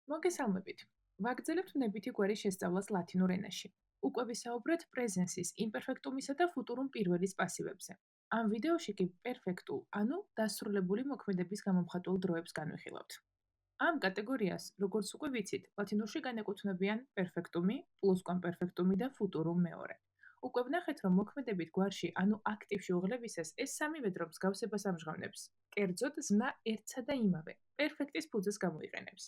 მოგესალმებით. ვაგრძელებთ ნებითი გვარის შესწავლას ლათინურ ენაში. უკვე ვისაუბრეთ პრეზენსის, იმპერფექტუმისა და ფუტურუმ პირველის პასივებზე. ამ ვიდეოში კი პერფექტულ, ანუ დასრულებული მოქმედების გამომხატულ დროებს განვიხილავთ. ამ კატეგორიას, როგორც უკვე ვიცით, ლათინურში განეკუთვნებიან პერფექტუმი, პლუსკვამპერფექტუმი და ფუტურუმ მეორე. უკვე ვნახეთ, რომ მოქმედებით გვარში, ანუ აქტივში უღლებისას ეს სამივე დრო მსგავსებას ამჟღავნებს. კერძოდ, ზმნა ერთსა და იმავე, პერფექტის ფუძეს გამოიყენებს.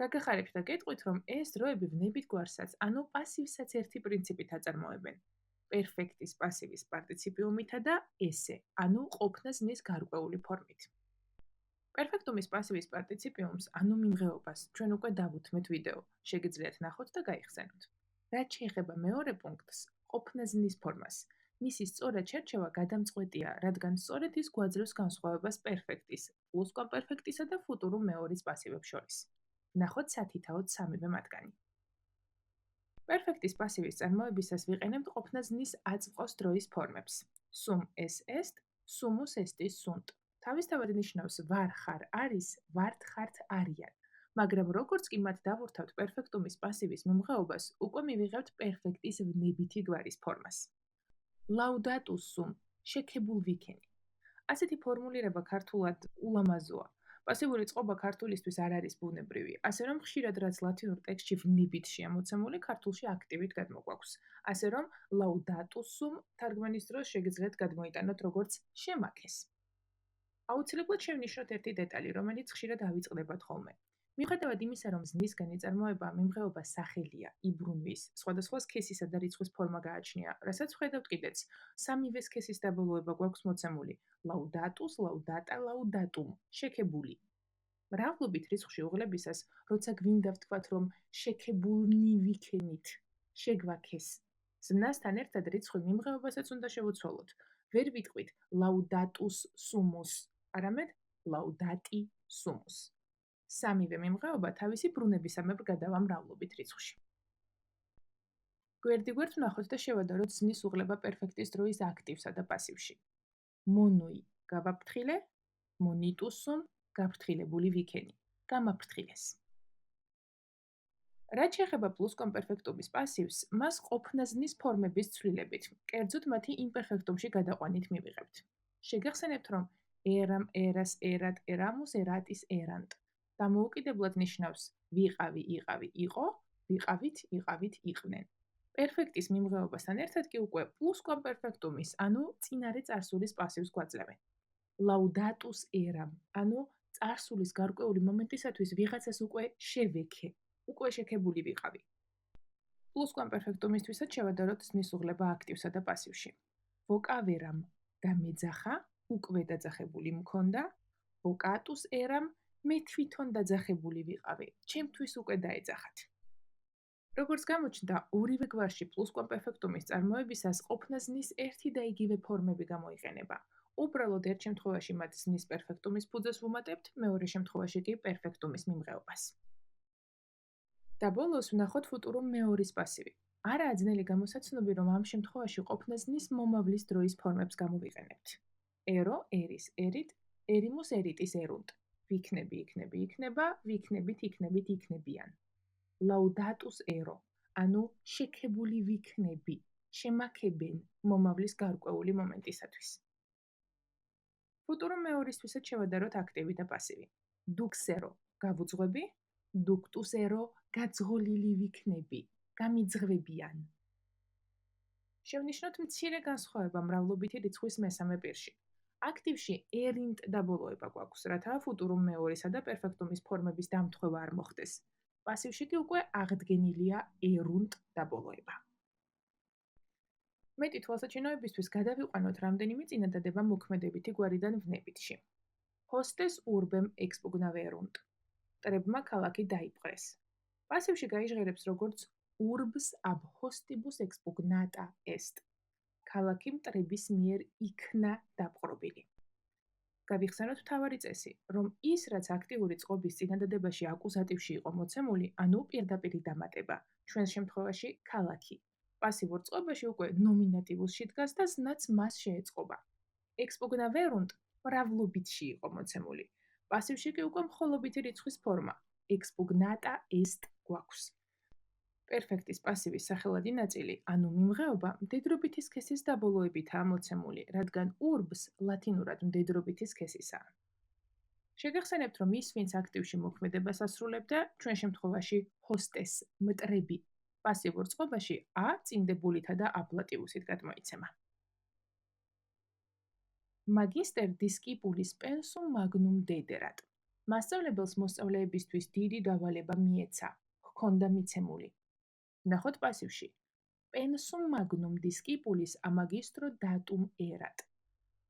გაგახარებთ და გეტყვით, რომ ეს დროები ვნებით გვარსაც, ანუ პასივსაც ერთი პრინციპით აწარმოებენ. პერფექტის პასივის პარტიციპიუმითა და ესე, ანუ ყოფნა ზმნის გარკვეული ფორმით. პერფექტუმის პასივის პარტიციპიუმს, ანუ მიმღეობას, ჩვენ უკვე დავუთმეთ ვიდეო, შეგიძლიათ ნახოთ და გაიხსენოთ. რაც შეეხება მეორე პუნქტს, ყოფნა ზმნის ფორმას, მისი სწორად შერჩევა გადამწყვეტია, რადგან სწორედ ის გვაძლევს განსხვავებას პერფექტის, პლუსკვამპერფექტისა და ფუტურუმ მეორის პასივებს შორის. ნახოთ სათითაოდ სამივე მათგანი. პერფექტის პასივის წარმოებისას ვიყენებთ ყოფნა ზმნის აწმყოს დროის ფორმებს. სუმ ეს est, sumus estis sunt. თავისთავად ნიშნავს ვარ ხარ არის, ვართ ხართ არიან. მაგრამ როგორც კი მათ დავურთავთ პერფექტუმის პასივის მომღეობას, უკვე მივიღებთ პერფექტის ვნებითი გვარის ფორმას. Laudatus sum, შექებულ ვიქენი. ასეთი ფორმულირება ქართულად ულამაზოა. პასიური წყობა ქართულისთვის არ არის ბუნებრივი, ასე რომ ხშირად რაც ლათინურ ტექსტში ვნებით შემოცემული, ქართულში აქტივით გადმოგვაქვს. ასე რომ laudatus sum თარგმანის დროს შეგიძლიათ გადმოიტანოთ როგორც შემაქეს. აუცილებლად შევნიშნოთ ერთი დეტალი, რომელიც ხშირად ავიწყდებათ ხოლმე. მიუხედავად იმისა, რომ ზმნისგან იწარმოება მიმღეობა სახელია, იბრუნვის, სხვადასხვა სქესისა და რიცხვის ფორმა გააჩნია, რასაც ვხედავთ კიდეც, სამივე სქესის დაბოლოება გვაქვს მოცემული: laudatus, laudata, laudatum, შექებული. მრავლობით რიცხვში უღლებისას, როცა გვინდა ვთქვათ, რომ შექებულნი ვიქენით, შეგვაქეს, ზმნასთან ერთად რიცხვის მიმღეობასაც უნდა შევუცვალოთ. ვერ ვიტყვით laudatus sumus, არამედ laudati sumus. სამივე მიმღეობა თავისი ბრუნებისამებრ გადავა მრავლობით რიცხვში. გვერდიგვერდ ვნახოთ და შევადაროთ ზმნის უღლება პერფექტის დროის აქტივსა და პასივში. მონუი გავაფრთხილე, monitus sum გაფრთხილებული ვიქენი, გამაფრთხილეს. რაც შეეხება პლუსკვამპერფექტუმის პასივს, მას ყოფნა ზმნის ფორმების ცვლილებით, კერძოდ მათი იმპერფექტუმში გადაყვანით მივიღებთ. შეგახსენებთ, რომ eram, eras, erat, eramus, eratis, erant. დამოუკიდებლად ნიშნავს ვიყავი, იყავი, იყო, ვიყავით, იყავით, იყვნენ. პერფექტის მიმღეობასთან ერთად კი უკვე პლუსკვამპერფექტუმის, ანუ წინარე წარსულის პასივს გვაძლევენ. Laudatus eram, ანუ წარსულის გარკვეული მომენტისათვის ვიღაცას უკვე შევექე, უკვე შექებული ვიყავი. პლუსკვამპერფექტუმისთვისაც შევადაროთ ზმნის უღლება აქტივსა და პასივში. Vocaveram დამეძახა, უკვე დაძახებული მქონდა, vocatus eram მე თვითონ დაძახებული ვიყავი, ჩემთვის უკვე დაეძახათ. როგორც გამოჩნდა, ორივე გვარში პლუსკვამპერფექტუმის წარმოებისას ყოფნა ზმნის ერთი და იგივე ფორმები გამოიყენება. უბრალოდ ერთ შემთხვევაში მათ ზმნის პერფექტუმის ფუძეს ვუმატებთ, მეორე შემთხვევაში კი პერფექტუმის მიმღეობას. და ბოლოს ვნახოთ ფუტურუმ მეორის პასივი. არაა ძნელი გამოსაცნობი, რომ ამ შემთხვევაში ყოფნა ზმნის მომავლის დროის ფორმებს გამოვიყენებთ. ero, eris, erit, erimus, eritis, erunt. ვიქნები, იქნები, იქნება, ვიქნებით, იქნებით, იქნებიან. Laudatus ero, ანუ შექებული ვიქნები, შემაქებენ მომავლის გარკვეული მომენტისათვის. ფუტურუმ მეორისთვისაც შევადაროთ აქტივი და პასივი. Duxero, გავუძღვები, ductus ero, გაძღოლილი ვიქნები, გამიძღვებიან. შევნიშნოთ მცირე განსხვავება მრავლობითი რიცხვის მესამე პირში. აქტივში erint დაბოლოება გვაქვს, რათა ფუტურუმ მეორისა და პერფექტუმის ფორმების დამთხვევა არ მოხდეს. პასივში კი უკვე აღდგენილია erunt დაბოლოება. მეტი თვალსაჩინოებისთვის გადავიყვანოთ რამდენიმე წინადადება მოქმედებითი გვარიდან ვნებითში. Hostes urbem expugnaverunt. მტრებმა ქალაქი დაიპყრეს. პასივში გაიჟღერებს როგორც urbs ab hostibus expugnata est. ქალაქი მტრების მიერ იქნა დაპყრობილი. გავიხსენოთ მთავარი წესი, რომ ის, რაც აქტიური წყობის წინადადებაში აკუზატივში იყო მოცემული, ანუ პირდაპირი დამატება, ჩვენს შემთხვევაში ქალაქი. პასივურ წყობაში უკვე ნომინატივუსში დგას და ზნაც მას შეეწყობა. Expugnaverunt მრავლობითში იყო მოცემული. პასივში კი უკვე მხოლობითი რიცხვის ფორმა, expugnata est გვაქვს. პერფექტის პასივის სახელადი ნაწილი, ანუ მიმღეობა, მდედრობითი სქესის დაბოლოებითაა მოცემული, რადგან urbs ლათინურად მდედრობითი სქესისაა. შეგახსენებთ, რომ ის, ვინც აქტივში მოქმედებას ასრულებდა, ჩვენ შემთხვევაში hostess, მტრები, პასივურ წყობაში a წინდებულითა და აბლატივუსით გადმოიცემა. მაგისტერ discipulis pensum magnum dederat. მასწავლებელს მოსწავლეებისთვის დიდი დავალება მიეცა, ჰქონდა მიცემული. ნახოთ პასივში. Pensum magnum discipulis a magistro datum erat.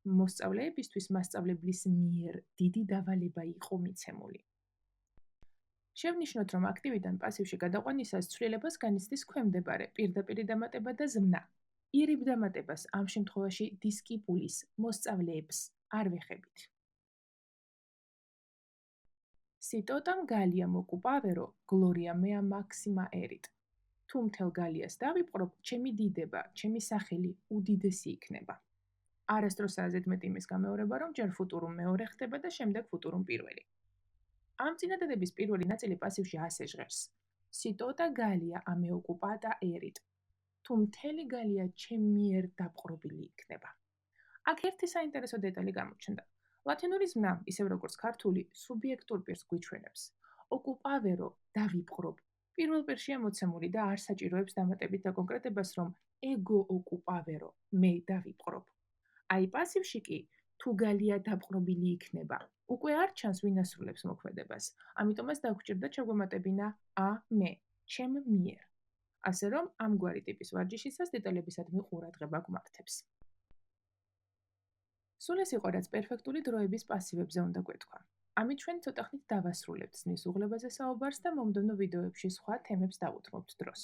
მოსწავლეებისთვის მასწავლებლის მიერ დიდი დავალება იყო მიცემული. შევნიშნოთ, რომ აქტივიდან პასივში გადაყვანისას ცვლილებას განიცდის ქვემდებარე პირდაპირი დამატება და ზმნა. ირიბ დამატებას ამ შემთხვევაში discipulis მოსწავლეებს არ ვეხებით. Si totam Galliam occupavero, gloria mea maxima erit. თუ მთელ გალიას დავიპყრობ, ჩემი დიდება, ჩემი სახელი უდიდესი იქნება. არასდროსაა ზედმეტი იმის გამეორება, რომ ჯერ ფუტურუმ მეორე ხდება და შემდეგ ფუტურუმ პირველი. ამ წინადადების პირველი ნაწილი პასივში ასე ჟღერს. Si tota Gallia a me occupata erit. თუ მთელი გალია ჩემ მიერ დაპყრობილი იქნება. აქ ერთი საინტერესო დეტალი გამოჩნდა. ლათინური ზმნა, ისევ როგორც ქართული, სუბიექტურ პირს გვიჩვენებს. Occupavero დავიპყრობ. პირველ პირშია მოცემული და არ საჭიროებს დამატებით დაკონკრეტებას, რომ ego occupavero, მე დავიპყრობ. აი პასივში კი, თუ გალია დაპყრობილი იქნება, უკვე არ ჩანს ვინ ასრულებს მოქმედებას, ამიტომაც დაგვჭირდა ჩაგვემატებინა a მე, ჩემ მიერ. ასე რომ, ამგვარი ტიპის ვარჯიშისას დეტალებისადმი ყურადღება გვმართებს. სულ ეს იყო, რაც პერფექტული დროების პასივებზე უნდა გვეთქვა. ამით ჩვენ ცოტა ხნით დავასრულებთ ზმნის უღლებაზე საუბარს და მომდევნო ვიდეოებში სხვა თემებს დავუთმობთ დროს.